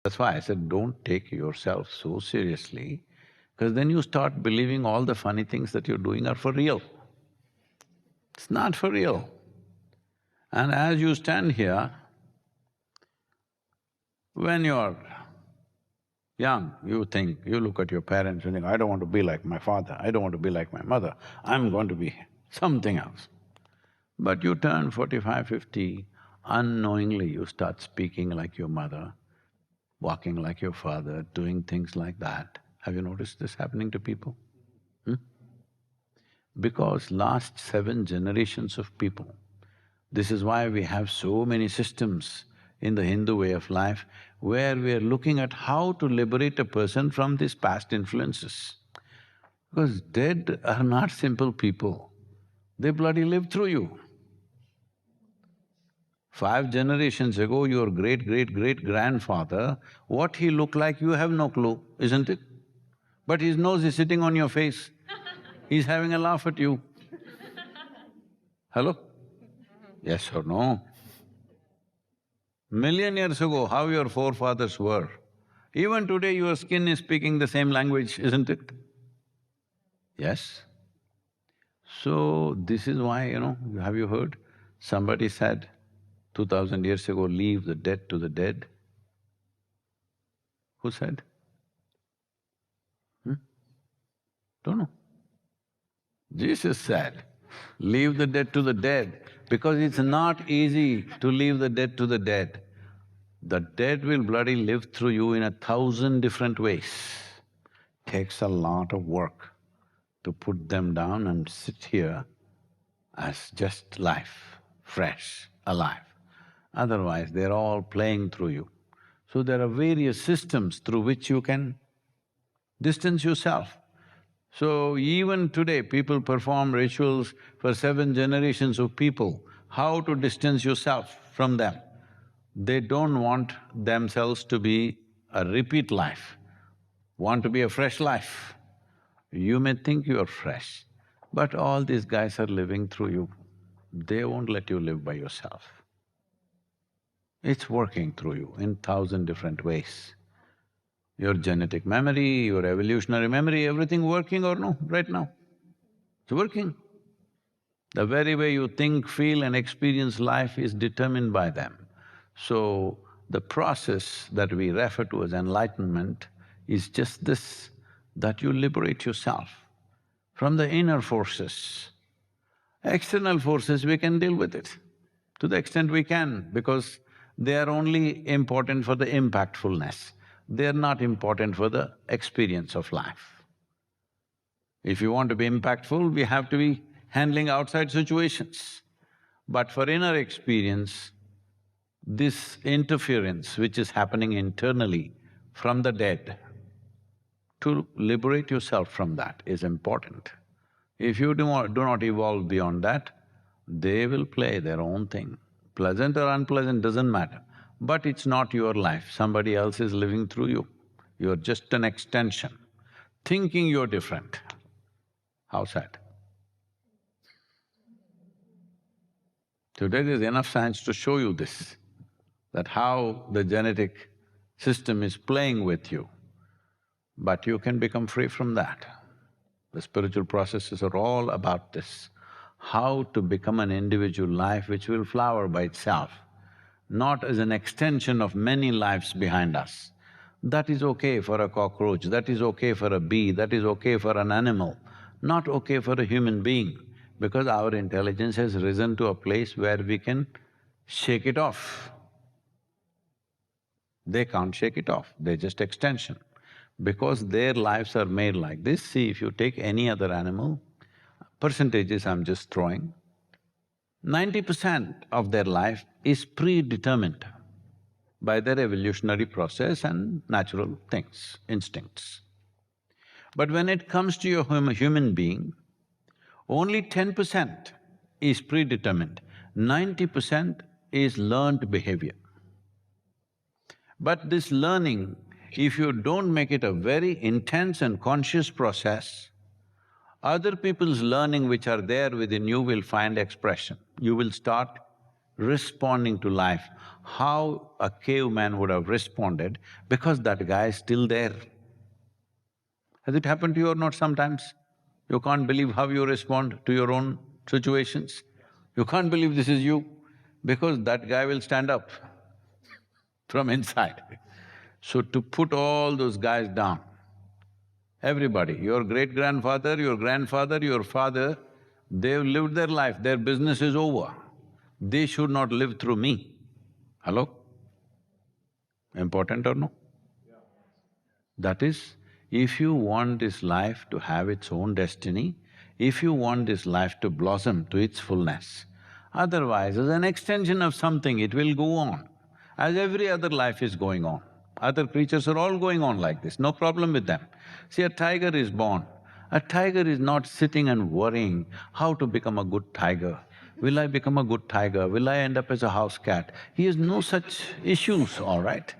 That's why I said, don't take yourself so seriously, because then you start believing all the funny things that you're doing are for real. It's not for real. And as you stand here, when you're young, you think, you look at your parents and think, I don't want to be like my father, I don't want to be like my mother, I'm going to be something else. But you turn 45, 50, unknowingly you start speaking like your mother, walking like your father, doing things like that. Have you noticed this happening to people? Because last 7 generations of people, this is why we have so many systems in the Hindu way of life, where we are looking at how to liberate a person from these past influences. Because dead are not simple people, they bloody live through you. 5 generations ago, your great-great-great-grandfather, what he looked like, you have no clue, isn't it? But his nose is sitting on your face, he's having a laugh at you. Hello? Yes or no? Million years ago, how your forefathers were, even today your skin is speaking the same language, isn't it? Yes? So, this is why, have you heard? Somebody said 2000 years ago, leave the dead to the dead. Who said? Don't know. Jesus said, leave the dead to the dead, because it's not easy to leave the dead to the dead. The dead will bloody live through you in 1,000 different ways. Takes a lot of work to put them down and sit here as just life, fresh, alive. Otherwise, they're all playing through you. So there are various systems through which you can distance yourself. So even today, people perform rituals for 7 generations of people, how to distance yourself from them. They don't want themselves to be a repeat life, want to be a fresh life. You may think you're fresh, but all these guys are living through you. They won't let you live by yourself. It's working through you in 1,000 different ways. Your genetic memory, your evolutionary memory, everything working or no, right now? It's working. The very way you think, feel and experience life is determined by them. So, the process that we refer to as enlightenment is just this, that you liberate yourself from the inner forces. External forces, we can deal with it to the extent we can, because they are only important for the impactfulness. They are not important for the experience of life. If you want to be impactful, we have to be handling outside situations. But for inner experience, this interference which is happening internally from the dead, to liberate yourself from that is important. If you do not evolve beyond that, they will play their own thing. Pleasant or unpleasant doesn't matter, but it's not your life, somebody else is living through you. You're just an extension, thinking you're different. How sad. Today there's enough science to show you this, that how the genetic system is playing with you, but you can become free from that. The spiritual processes are all about this, how to become an individual life which will flower by itself, not as an extension of many lives behind us. That is okay for a cockroach, that is okay for a bee, that is okay for an animal, not okay for a human being, because our intelligence has risen to a place where we can shake it off. They can't shake it off, they're just extension. Because their lives are made like this, see, if you take any other animal, percentages I'm just throwing, 90% of their life is predetermined by their evolutionary process and natural things, instincts. But when it comes to your human being, only 10% is predetermined, 90% is learned behavior. But this learning, if you don't make it a very intense and conscious process, other people's learning which are there within you will find expression. You will start responding to life, how a caveman would have responded, because that guy is still there. Has it happened to you or not sometimes? You can't believe how you respond to your own situations. You can't believe this is you, because that guy will stand up from inside. So to put all those guys down, everybody, your great-grandfather, your grandfather, your father, they've lived their life, their business is over. They should not live through me. Hello? Important or no? That is, if you want this life to have its own destiny, if you want this life to blossom to its fullness, otherwise as an extension of something it will go on, as every other life is going on. Other creatures are all going on like this, no problem with them. See, a tiger is born. A tiger is not sitting and worrying how to become a good tiger. Will I become a good tiger? Will I end up as a house cat? He has no such issues, all right?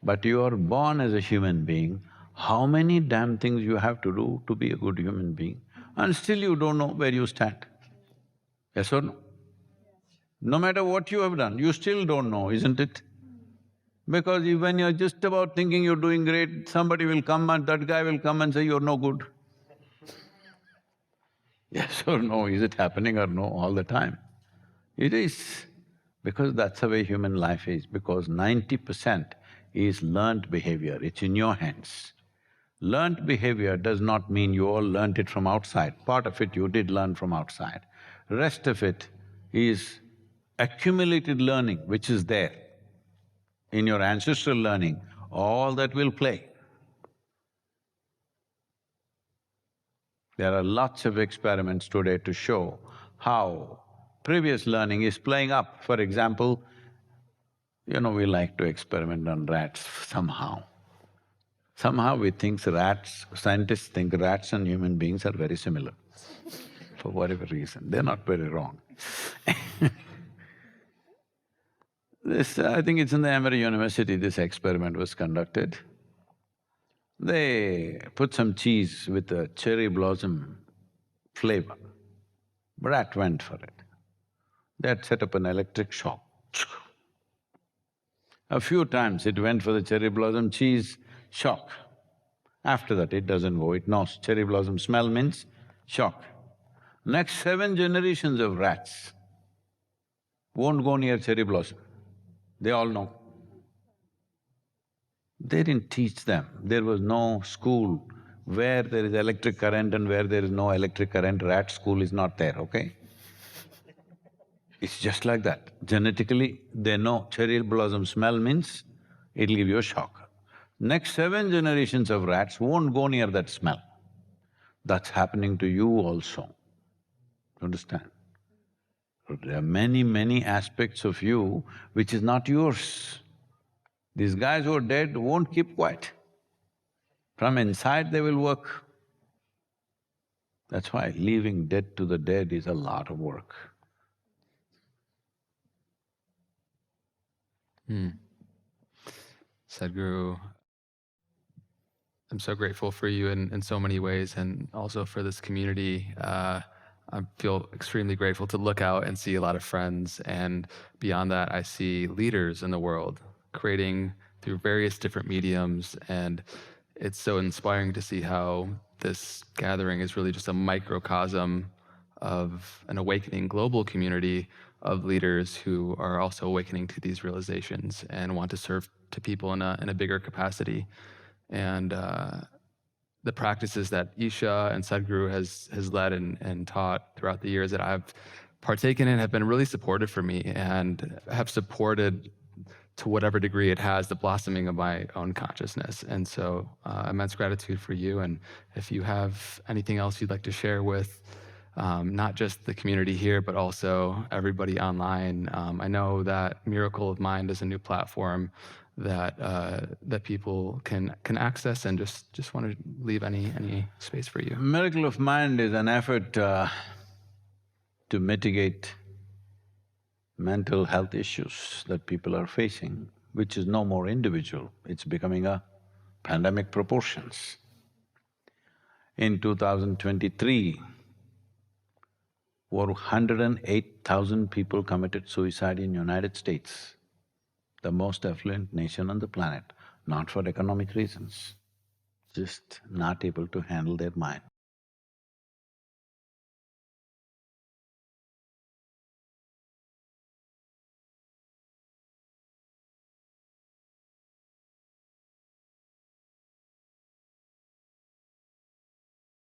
But you are born as a human being, how many damn things you have to do to be a good human being, and still you don't know where you stand. Yes or no? No matter what you have done, you still don't know, isn't it? Because when you're just about thinking you're doing great, somebody will come and that guy will come and say you're no good. Yes or no, is it happening or no all the time? It is, because that's the way human life is, because 90% is learnt behavior, it's in your hands. Learnt behavior does not mean you all learnt it from outside, part of it you did learn from outside. Rest of it is accumulated learning which is there. In your ancestral learning, all that will play. There are lots of experiments today to show how previous learning is playing up. For example, we like to experiment on rats somehow. Somehow we think scientists think rats and human beings are very similar, for whatever reason. They're not very wrong. I think it's in the Emory University this experiment was conducted. They put some cheese with a cherry blossom flavor. Rat went for it. They had set up an electric shock. A few times it went for the cherry blossom cheese, shock. After that it doesn't go, it knows cherry blossom smell means shock. Next 7 generations of rats won't go near cherry blossom. They all know. They didn't teach them. There was no school where there is electric current and where there is no electric current, rat school is not there, okay? It's just like that. Genetically, they know cherry blossom smell means it'll give you a shock. Next 7 generations of rats won't go near that smell. That's happening to you also, understand? There are many aspects of you which is not yours. These guys who are dead won't keep quiet. From inside they will work. That's why leaving dead to the dead is a lot of work. Sadhguru, I'm so grateful for you in so many ways, and also for this community. I feel extremely grateful to look out and see a lot of friends, and beyond that, I see leaders in the world creating through various different mediums, and it's so inspiring to see how this gathering is really just a microcosm of an awakening global community of leaders who are also awakening to these realizations and want to serve to people in a bigger capacity. And the practices that Isha and Sadhguru has led and taught throughout the years that I've partaken in have been really supportive for me, and have supported, to whatever degree it has, the blossoming of my own consciousness. And so immense gratitude for you. And if you have anything else you'd like to share with not just the community here, but also everybody online. I know that Miracle of Mind is a new platform that that people can access, and just want to leave any space for you. Miracle of Mind is an effort to mitigate mental health issues that people are facing, which is no more individual, it's becoming a pandemic proportions. In 2023, over 108,000 people committed suicide in United States, the most affluent nation on the planet, not for economic reasons, just not able to handle their mind.